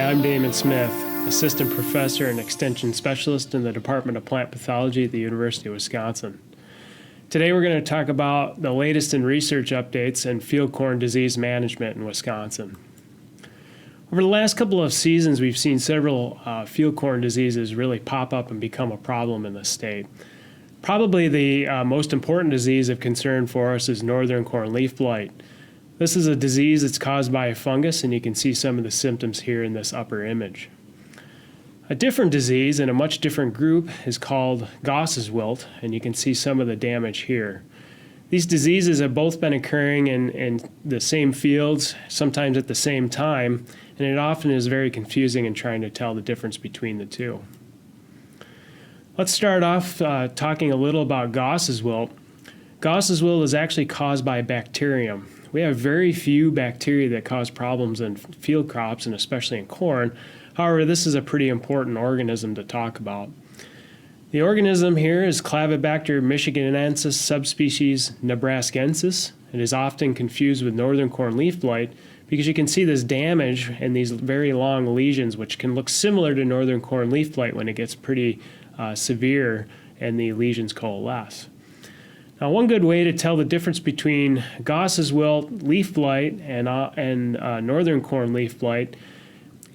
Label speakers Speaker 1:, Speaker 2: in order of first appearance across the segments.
Speaker 1: I'm Damon Smith, Assistant Professor and Extension Specialist in the Department of Plant Pathology at the University of Wisconsin. Today we're going to talk about the latest in research updates and field corn disease management in Wisconsin. Over the last couple of seasons, we've seen several field corn diseases really pop up and become a problem in the state. Probably the most important disease of concern for us is northern corn leaf blight. This is a disease that's caused by a fungus, and you can see some of the symptoms here in this upper image. A different disease in a much different group is called Goss's wilt, and you can see some of the damage here. These diseases have both been occurring in the same fields, sometimes at the same time, and it often is very confusing in trying to tell the difference between the two. Let's start off talking a little about Goss's wilt. Goss's wilt is actually caused by a bacterium. We have very few bacteria that cause problems in field crops, and especially in corn. However, this is a pretty important organism to talk about. The organism here is Clavibacter michiganensis subspecies nebraskensis. It is often confused with northern corn leaf blight because you can see this damage and these very long lesions, which can look similar to northern corn leaf blight when it gets pretty severe and the lesions coalesce. Now, one good way to tell the difference between Goss's wilt, leaf blight, and northern corn leaf blight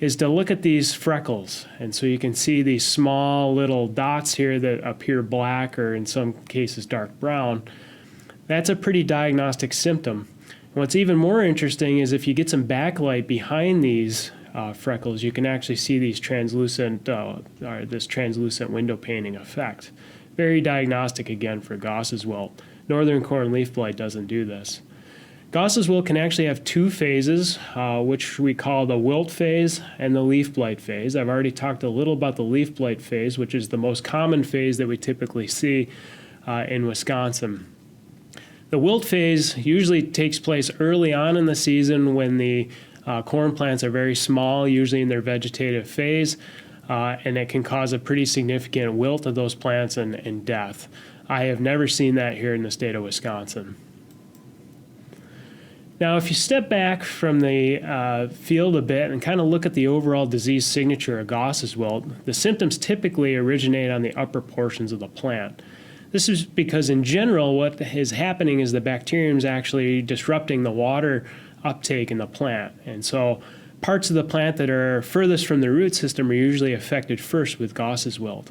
Speaker 1: is to look at these freckles. And so you can see these small little dots here that appear black or in some cases dark brown. That's a pretty diagnostic symptom. And what's even more interesting is if you get some backlight behind these freckles, you can actually see these translucent, this translucent window painting effect. Very diagnostic again for Goss's wilt. Northern corn leaf blight doesn't do this. Goss's wilt can actually have two phases, which we call the wilt phase and the leaf blight phase. I've already talked a little about the leaf blight phase, which is the most common phase that we typically see in Wisconsin. The wilt phase usually takes place early on in the season when the corn plants are very small, usually in their vegetative phase, and it can cause a pretty significant wilt of those plants and death. I have never seen that here in the state of Wisconsin. Now, if you step back from the field a bit and kind of look at the overall disease signature of Goss's wilt, the symptoms typically originate on the upper portions of the plant. This is because in general what is happening is the bacterium is actually disrupting the water uptake in the plant. And so parts of the plant that are furthest from the root system are usually affected first with Goss's wilt.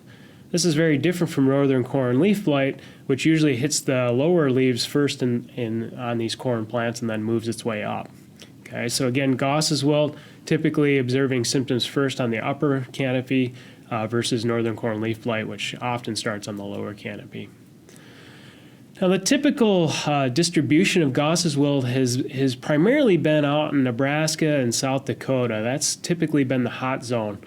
Speaker 1: This is very different from northern corn leaf blight, which usually hits the lower leaves first on these corn plants and then moves its way up. Okay, so again, Goss's wilt typically observing symptoms first on the upper canopy versus northern corn leaf blight, which often starts on the lower canopy. Now, the typical distribution of Goss's wilt has primarily been out in Nebraska and South Dakota. That's typically been the hot zone.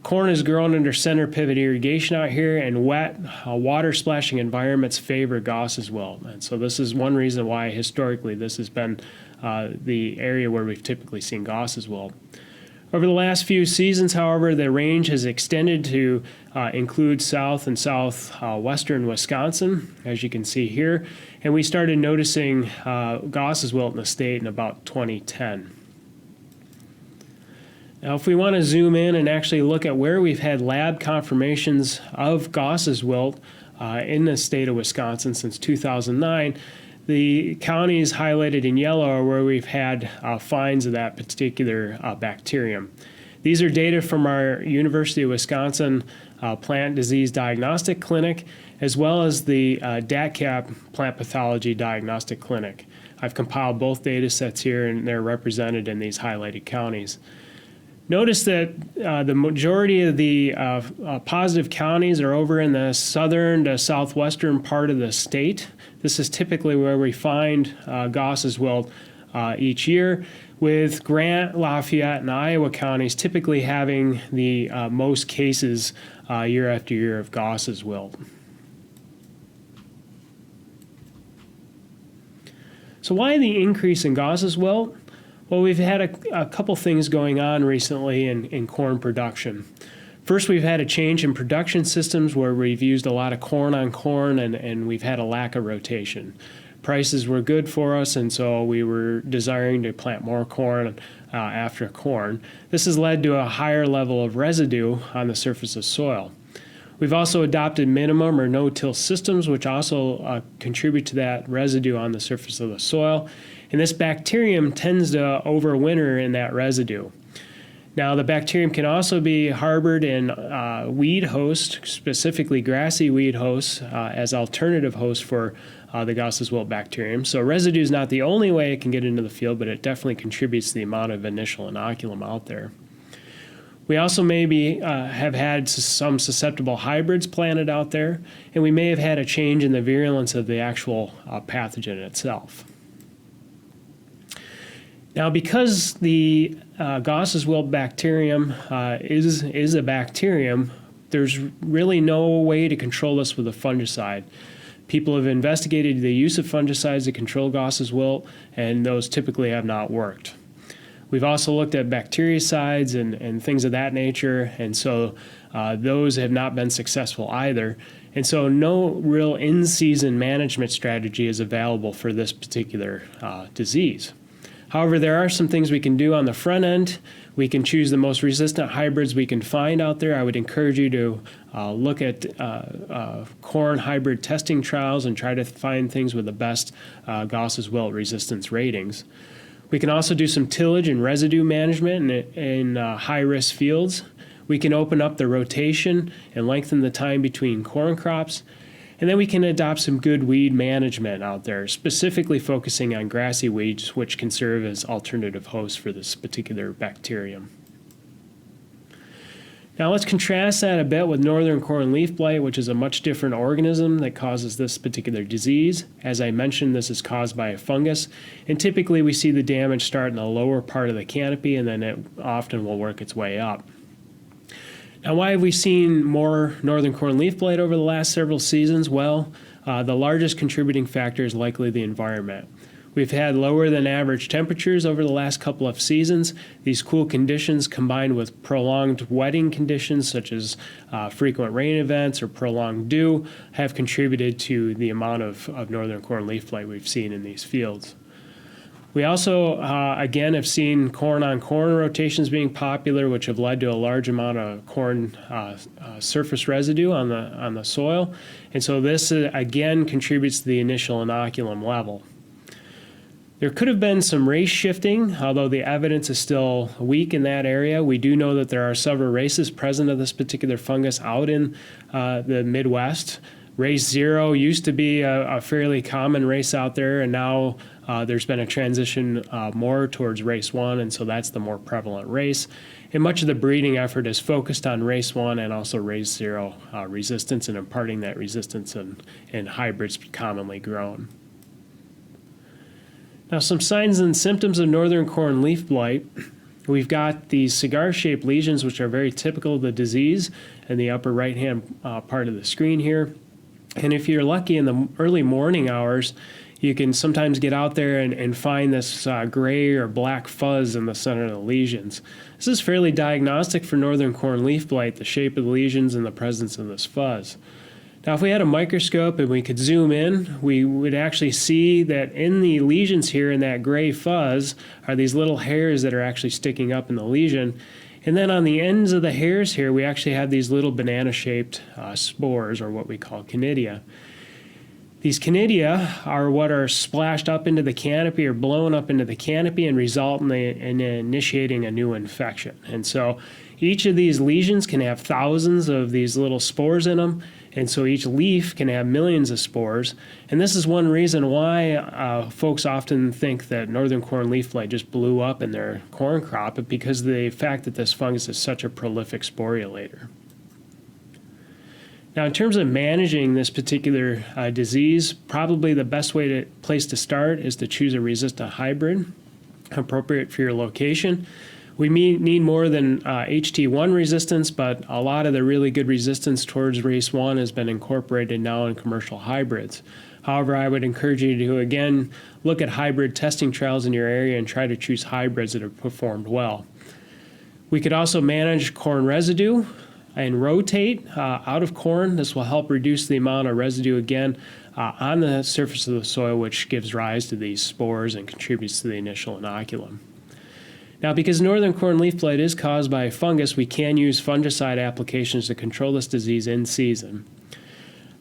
Speaker 1: Corn is grown under center pivot irrigation out here, and wet, water splashing environments favor Goss's wilt. And so this is one reason why historically this has been the area where we've typically seen Goss's wilt. Over the last few seasons, however, the range has extended to include south and southwestern Wisconsin, as you can see here, and we started noticing Goss's wilt in the state in about 2010. Now, if we want to zoom in and actually look at where we've had lab confirmations of Goss's wilt in the state of Wisconsin since 2009, the counties highlighted in yellow are where we've had finds of that particular bacterium. These are data from our University of Wisconsin Plant Disease Diagnostic Clinic, as well as the DATCAP Plant Pathology Diagnostic Clinic. I've compiled both data sets here, and they're represented in these highlighted counties. Notice that the majority of the positive counties are over in the southern to southwestern part of the state. This is typically where we find Goss's wilt each year, with Grant, Lafayette, and Iowa counties typically having the most cases year after year of Goss's wilt. So why the increase in Goss's wilt? Well, we've had a couple things going on recently in corn production. First, we've had a change in production systems where we've used a lot of corn on corn and we've had a lack of rotation. prices were good for us, and so we were desiring to plant more corn after corn. This has led to a higher level of residue on the surface of soil. We've also adopted minimum or no-till systems, which also contribute to that residue on the surface of the soil. And this bacterium tends to overwinter in that residue. Now, the bacterium can also be harbored in weed hosts, specifically grassy weed hosts, as alternative hosts for the Goss's wilt bacterium. So residue is not the only way it can get into the field, but it definitely contributes to the amount of initial inoculum out there. We also maybe have had some susceptible hybrids planted out there, and we may have had a change in the virulence of the actual pathogen itself. Now, because the Goss's wilt bacterium is a bacterium, there's really no way to control this with a fungicide. People have investigated the use of fungicides to control Goss's wilt, and those typically have not worked. We've also looked at bactericides and things of that nature, and so those have not been successful either. And so no real in-season management strategy is available for this particular disease. However, there are some things we can do on the front end. We can choose the most resistant hybrids we can find out there. I would encourage you to look at corn hybrid testing trials and try to find things with the best Goss's wilt resistance ratings. We can also do some tillage and residue management in high-risk fields. We can open up the rotation and lengthen the time between corn crops. And then we can adopt some good weed management out there, specifically focusing on grassy weeds, which can serve as alternative hosts for this particular bacterium. Now let's contrast that a bit with northern corn leaf blight, which is a much different organism that causes this particular disease. As I mentioned, this is caused by a fungus, and typically we see the damage start in the lower part of the canopy, and then it often will work its way up. Now, why have we seen more northern corn leaf blight over the last several seasons? Well, the largest contributing factor is likely the environment. We've had lower than average temperatures over the last couple of seasons. These cool conditions combined with prolonged wetting conditions such as frequent rain events or prolonged dew have contributed to the amount of northern corn leaf blight we've seen in these fields. We also, again, have seen corn-on-corn rotations being popular, which have led to a large amount of corn surface residue on the soil. And so this, again, contributes to the initial inoculum level. There could have been some race shifting, although the evidence is still weak in that area. We do know that there are several races present of this particular fungus out in the Midwest. Race 0 used to be a fairly common race out there, and now there's been a transition more towards race 1, and so that's the more prevalent race. And much of the breeding effort is focused on race 1 and also race 0 resistance and imparting that resistance in hybrids commonly grown. Now, some signs and symptoms of northern corn leaf blight. We've got these cigar-shaped lesions, which are very typical of the disease, in the upper right-hand part of the screen here. And if you're lucky in the early morning hours, you can sometimes get out there and find this gray or black fuzz in the center of the lesions. This is fairly diagnostic for northern corn leaf blight, the shape of the lesions and the presence of this fuzz. Now, if we had a microscope and we could zoom in, we would actually see that in the lesions here, in that gray fuzz, are these little hairs that are actually sticking up in the lesion. And then on the ends of the hairs here, we actually have these little banana-shaped spores, or what we call conidia. These conidia are what are splashed up into the canopy or blown up into the canopy and result in initiating a new infection. And so each of these lesions can have thousands of these little spores in them, and so each leaf can have millions of spores. And this is one reason why folks often think that northern corn leaf blight just blew up in their corn crop, because of the fact that this fungus is such a prolific sporulator. Now, in terms of managing this particular disease, probably the best place to start is to choose a resistant hybrid appropriate for your location. We need more than HT1 resistance, but a lot of the really good resistance towards race 1 has been incorporated now in commercial hybrids. However, I would encourage you to, again, look at hybrid testing trials in your area and try to choose hybrids that have performed well. We could also manage corn residue and rotate out of corn. This will help reduce the amount of residue, again, on the surface of the soil, which gives rise to these spores and contributes to the initial inoculum. Now, because northern corn leaf blight is caused by a fungus, we can use fungicide applications to control this disease in season.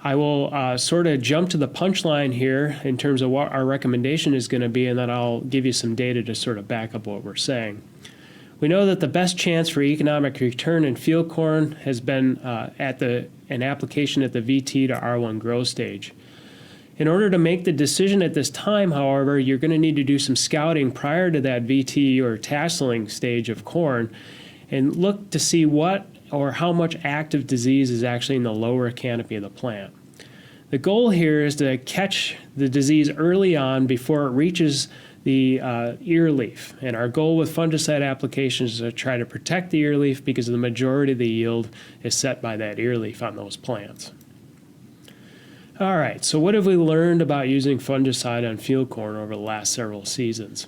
Speaker 1: I will sort of jump to the punchline here in terms of what our recommendation is going to be, and then I'll give you some data to sort of back up what we're saying. We know that the best chance for economic return in field corn has been an application at the VT to R1 grow stage. In order to make the decision at this time, however, you're going to need to do some scouting prior to that VT or tasseling stage of corn and look to see what or how much active disease is actually in the lower canopy of the plant. The goal here is to catch the disease early on before it reaches the ear leaf. And our goal with fungicide applications is to try to protect the ear leaf because the majority of the yield is set by that ear leaf on those plants. All right, so what have we learned about using fungicide on field corn over the last several seasons?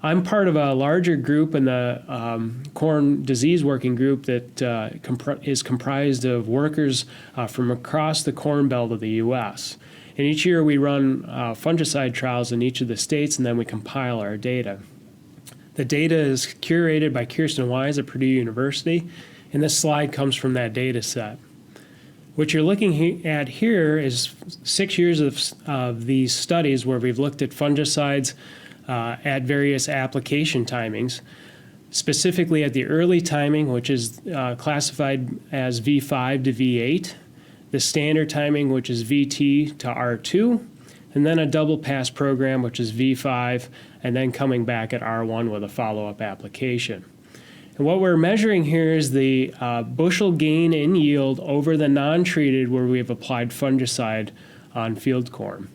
Speaker 1: I'm part of a larger group in the corn disease working group that is comprised of workers from across the corn belt of the U.S. And each year we run fungicide trials in each of the states, and then we compile our data. The data is curated by Kirsten Wise at Purdue University, and this slide comes from that data set. What you're looking at here is 6 years of these studies where we've looked at fungicides at various application timings, specifically at the early timing, which is classified as V5 to V8, the standard timing, which is VT to R2, and then a double pass program, which is V5, and then coming back at R1 with a follow-up application. And what we're measuring here is the bushel gain in yield over the non-treated where we have applied fungicide on field corn.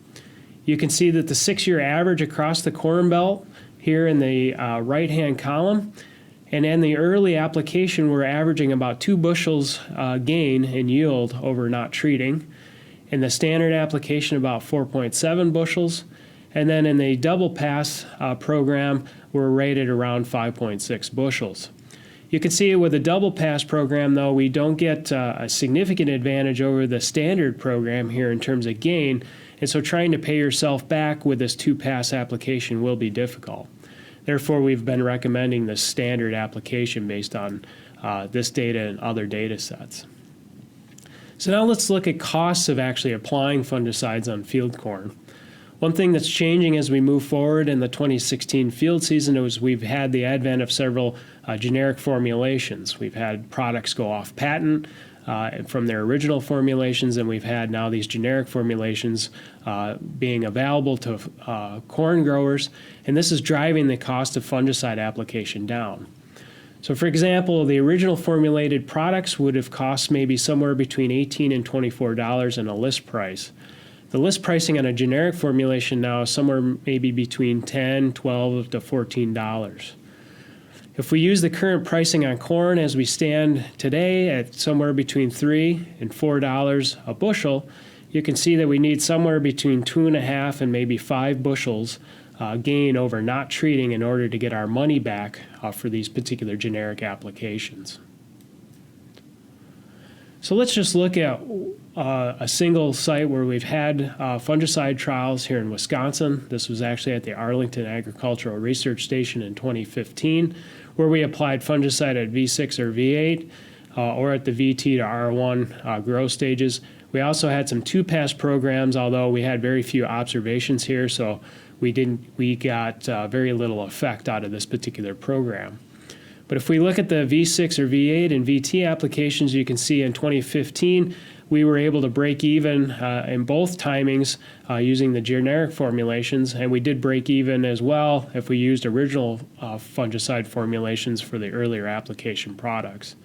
Speaker 1: You can see that the 6-year average across the corn belt here in the right-hand column, and in the early application we're averaging about 2 bushels gain in yield over not treating. In the standard application about 4.7 bushels, and then in the double pass program we're rated around 5.6 bushels. You can see with a double pass program, though, we don't get a significant advantage over the standard program here in terms of gain, and so trying to pay yourself back with this 2-pass application will be difficult. Therefore, we've been recommending the standard application based on this data and other data sets. So now let's look at costs of actually applying fungicides on field corn. One thing that's changing as we move forward in the 2016 field season is we've had the advent of several generic formulations. We've had products go off patent from their original formulations, and we've had now these generic formulations being available to corn growers, and this is driving the cost of fungicide application down. So for example, the original formulated products would have cost maybe somewhere between $18 and $24 in a list price. The list pricing on a generic formulation now is somewhere maybe between $10, $12 to $14. If we use the current pricing on corn as we stand today at somewhere between $3 and $4 a bushel, you can see that we need somewhere between 2.5 and maybe 5 bushels gain over not treating in order to get our money back for these particular generic applications. So let's just look at a single site where we've had fungicide trials here in Wisconsin. This was actually at the Arlington Agricultural Research Station in 2015, where we applied fungicide at V6 or V8 or at the VT to R1 grow stages. We also had some 2-pass programs, although we had very few observations here, so we got very little effect out of this particular program. But if we look at the V6 or V8 and VT applications, you can see in 2015 we were able to break even in both timings using the generic formulations, and we did break even as well if we used original fungicide formulations for the earlier application products.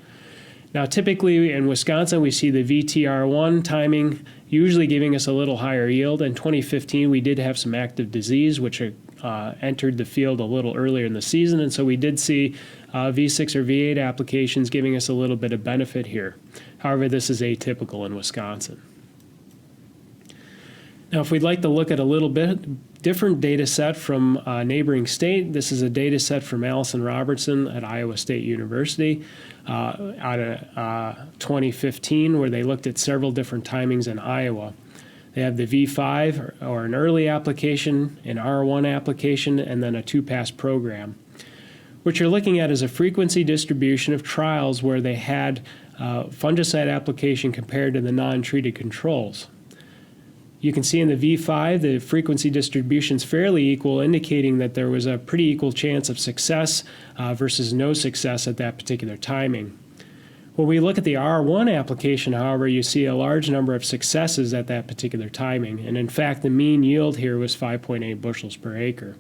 Speaker 1: Now typically in Wisconsin we see the VTR1 timing usually giving us a little higher yield. In 2015 we did have some active disease which entered the field a little earlier in the season, and so we did see V6 or V8 applications giving us a little bit of benefit here. However, this is atypical in Wisconsin. Now, if we'd like to look at a little bit different data set from a neighboring state, this is a data set from Allison Robertson at Iowa State University out of 2015, where they looked at several different timings in Iowa. They have the V5 or an early application, an R1 application, and then a 2-pass program. What you're looking at is a frequency distribution of trials where they had fungicide application compared to the non-treated controls. You can see in the V5 the frequency distribution is fairly equal, indicating that there was a pretty equal chance of success versus no success at that particular timing. When we look at the R1 application, however, you see a large number of successes at that particular timing, and in fact the mean yield here was 5.8 bushels per acre.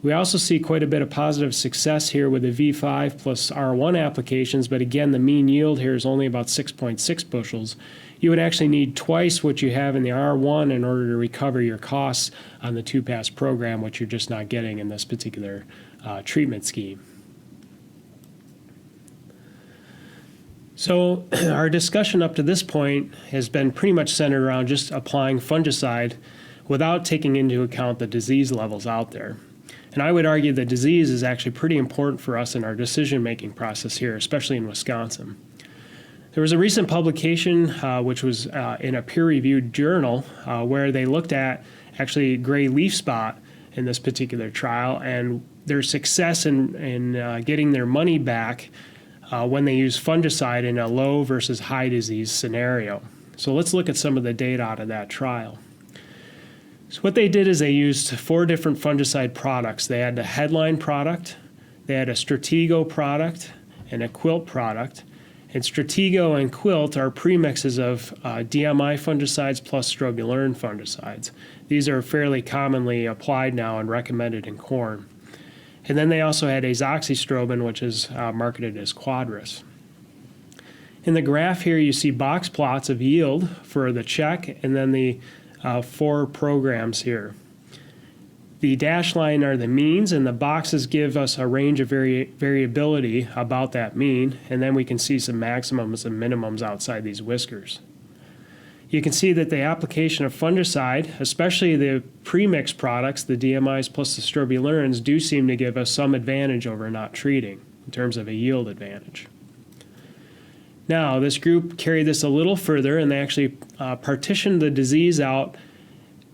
Speaker 1: We also see quite a bit of positive success here with the V5 plus R1 applications, but again the mean yield here is only about 6.6 bushels. You would actually need twice what you have in the R1 in order to recover your costs on the 2-pass program, which you're just not getting in this particular treatment scheme. So our discussion up to this point has been pretty much centered around just applying fungicide without taking into account the disease levels out there. And I would argue that disease is actually pretty important for us in our decision-making process here, especially in Wisconsin. There was a recent publication which was in a peer-reviewed journal where they looked at actually gray leaf spot in this particular trial and their success in getting their money back when they use fungicide in a low versus high disease scenario. So let's look at some of the data out of that trial. So what they did is they used 4 different fungicide products. They had the headline product, they had a Stratego product, and a Quilt product. And Stratego and Quilt are premixes of DMI fungicides plus strobilurin fungicides. These are fairly commonly applied now and recommended in corn. And then they also had azoxystrobin, which is marketed as Quadris. In the graph here, you see box plots of yield for the check and then the 4 programs here. The dashed line are the means, and the boxes give us a range of variability about that mean, and then we can see some maximums and minimums outside these whiskers. You can see that the application of fungicide, especially the premix products, the DMIs plus the strobilurins, do seem to give us some advantage over not treating in terms of a yield advantage. Now, this group carried this a little further, and they actually partitioned the disease out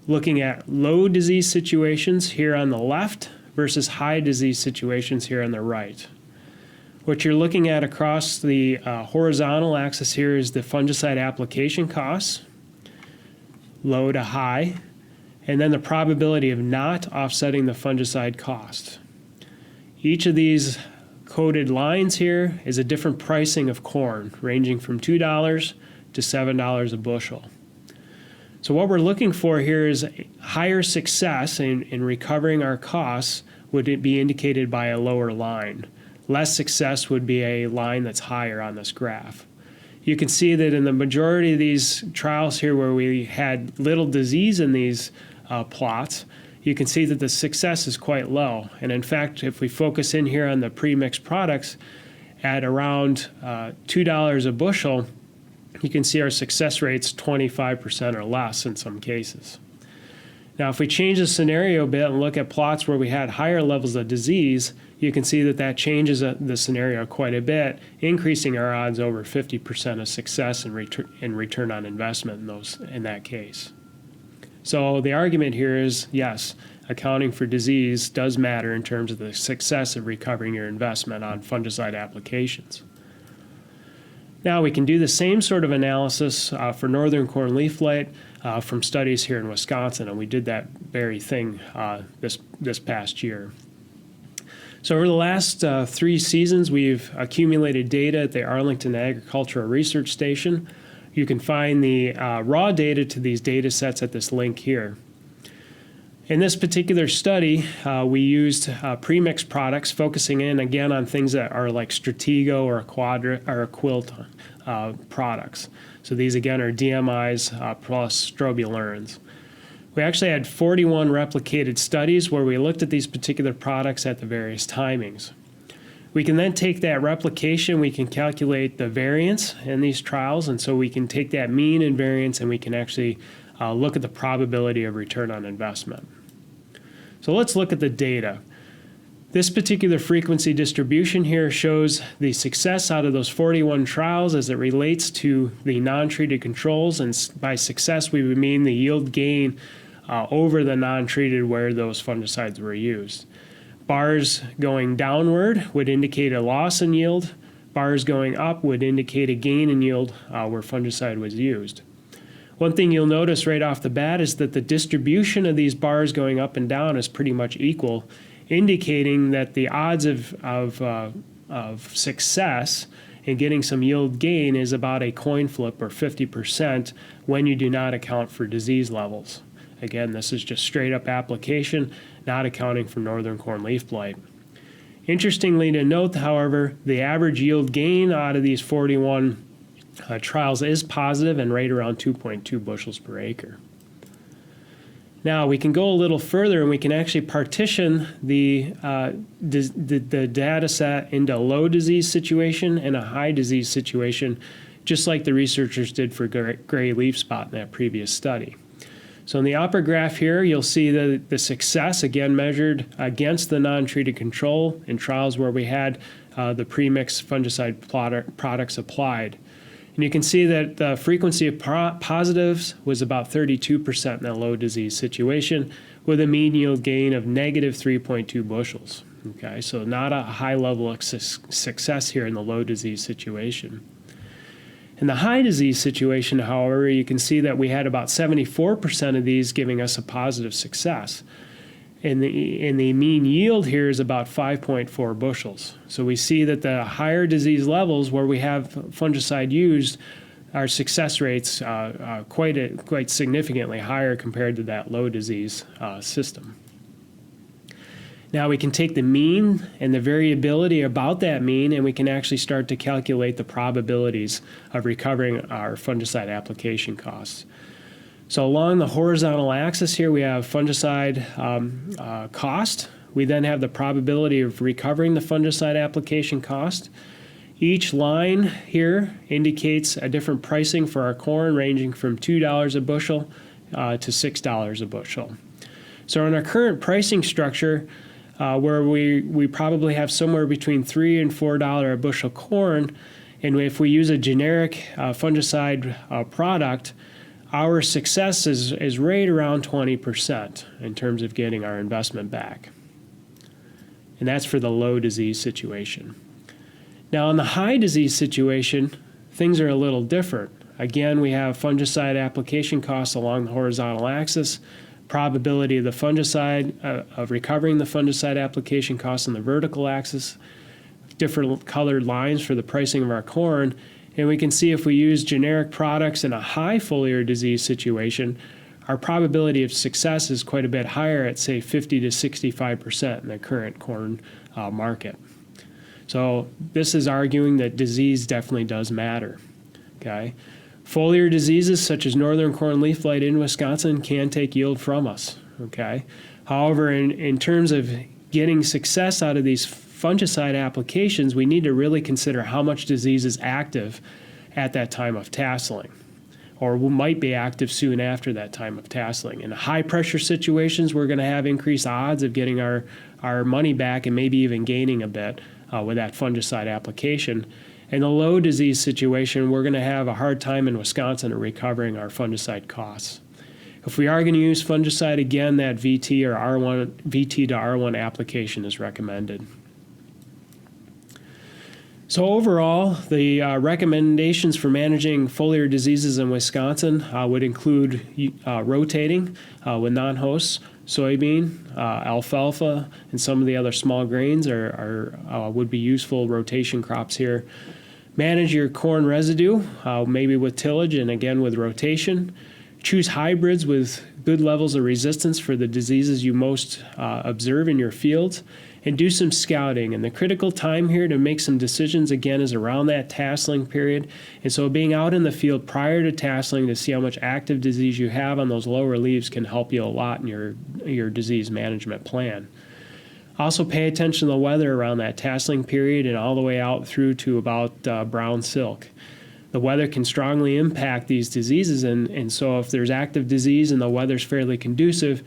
Speaker 1: looking at low disease situations here on the left versus high disease situations here on the right. What you're looking at across the horizontal axis here is the fungicide application costs, low to high, and then the probability of not offsetting the fungicide cost. Each of these coded lines here is a different pricing of corn, ranging from $2 to $7 a bushel. So what we're looking for here is higher success in recovering our costs would it be indicated by a lower line. Less success would be a line that's higher on this graph. You can see that in the majority of these trials here where we had little disease in these plots, you can see that the success is quite low. And in fact, if we focus in here on the pre-mixed products at around $2 a bushel, you can see our success rate's 25% or less in some cases. Now, if we change the scenario a bit and look at plots where we had higher levels of disease, you can see that that changes the scenario quite a bit, increasing our odds over 50% of success in return on investment in that case. So the argument here is, yes, accounting for disease does matter in terms of the success of recovering your investment on fungicide applications. Now we can do the same sort of analysis for northern corn leaf blight from studies here in Wisconsin, and we did that very thing this past year. So over the last 3 seasons, we've accumulated data at the Arlington Agricultural Research Station. You can find the raw data to these data sets at this link here. In this particular study, we used premixed products, focusing in again on things that are like Stratego or a Quilt products. So these again are DMIs plus strobilurins. We actually had 41 replicated studies where we looked at these particular products at the various timings. We can then take that replication, we can calculate the variance in these trials, and so we can take that mean and variance and we can actually look at the probability of return on investment. So let's look at the data. This particular frequency distribution here shows the success out of those 41 trials as it relates to the non-treated controls, and by success we would mean the yield gain over the non-treated where those fungicides were used. Bars going downward would indicate a loss in yield. Bars going up would indicate a gain in yield where fungicide was used. One thing you'll notice right off the bat is that the distribution of these bars going up and down is pretty much equal, indicating that the odds of success in getting some yield gain is about a coin flip, or 50%, when you do not account for disease levels. Again, this is just straight up application, not accounting for northern corn leaf blight. Interestingly to note, however, the average yield gain out of these 41 trials is positive and right around 2.2 bushels per acre. Now we can go a little further and we can actually partition the data set into a low disease situation and a high disease situation, just like the researchers did for gray leaf spot in that previous study. So in the upper graph here, you'll see the success, again measured against the non-treated control in trials where we had the premixed fungicide products applied. And you can see that the frequency of positives was about 32% in that low disease situation, with a mean yield gain of negative 3.2 bushels. Okay, so not a high level of success here in the low disease situation. In the high disease situation, however, you can see that we had about 74% of these giving us a positive success. And the mean yield here is about 5.4 bushels. So we see that the higher disease levels where we have fungicide used, our success rates quite significantly higher compared to that low disease system. Now we can take the mean and the variability about that mean, and we can actually start to calculate the probabilities of recovering our fungicide application costs. So along the horizontal axis here, we have fungicide cost. We then have the probability of recovering the fungicide application cost. Each line here indicates a different pricing for our corn, ranging from $2 a bushel to $6 a bushel. So in our current pricing structure, where we probably have somewhere between $3 and $4 a bushel corn, and if we use a generic fungicide product, our success is right around 20% in terms of getting our investment back. And that's for the low disease situation. Now in the high disease situation, things are a little different. Again, we have fungicide application costs along the horizontal axis, probability of the fungicide, of recovering the fungicide application costs on the vertical axis, different colored lines for the pricing of our corn, and we can see if we use generic products in a high foliar disease situation, our probability of success is quite a bit higher at, say, 50 to 65% in the current corn market. So this is arguing that disease definitely does matter. Okay? Foliar diseases such as northern corn leaf blight in Wisconsin can take yield from us. Okay? However, in terms of getting success out of these fungicide applications, we need to really consider how much disease is active at that time of tasseling, or might be active soon after that time of tasseling. In high pressure situations, we're going to have increased odds of getting our money back and maybe even gaining a bit with that fungicide application. In a low disease situation, we're going to have a hard time in Wisconsin at recovering our fungicide costs. If we are going to use fungicide, again, that VT to R1 application is recommended. So overall, the recommendations for managing foliar diseases in Wisconsin would include rotating with non-hosts. Soybean, alfalfa, and some of the other small grains would be useful rotation crops here. Manage your corn residue, maybe with tillage and again with rotation. Choose hybrids with good levels of resistance for the diseases you most observe in your fields, and do some scouting. And the critical time here to make some decisions, again, is around that tasseling period. And so being out in the field prior to tasseling to see how much active disease you have on those lower leaves can help you a lot in your disease management plan. Also pay attention to the weather around that tasseling period and all the way out through to about brown silk. The weather can strongly impact these diseases, and so if there's active disease and the weather's fairly conducive,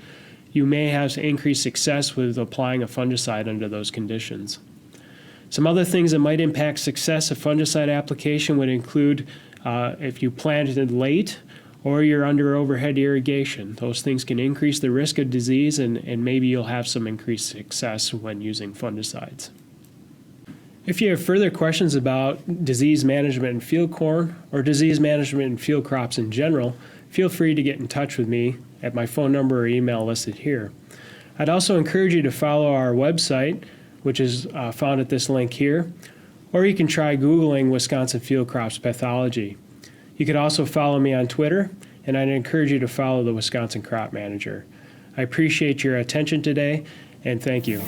Speaker 1: you may have increased success with applying a fungicide under those conditions. Some other things that might impact success of fungicide application would include if you planted late or you're under overhead irrigation. Those things can increase the risk of disease, and maybe you'll have some increased success when using fungicides. If you have further questions about disease management in field corn or disease management in field crops in general, feel free to get in touch with me at my phone number or email listed here. I'd also encourage you to follow our website, which is found at this link here, or you can try Googling Wisconsin Field Crops Pathology. You could also follow me on Twitter, and I'd encourage you to follow the Wisconsin Crop Manager. I appreciate your attention today, and thank you.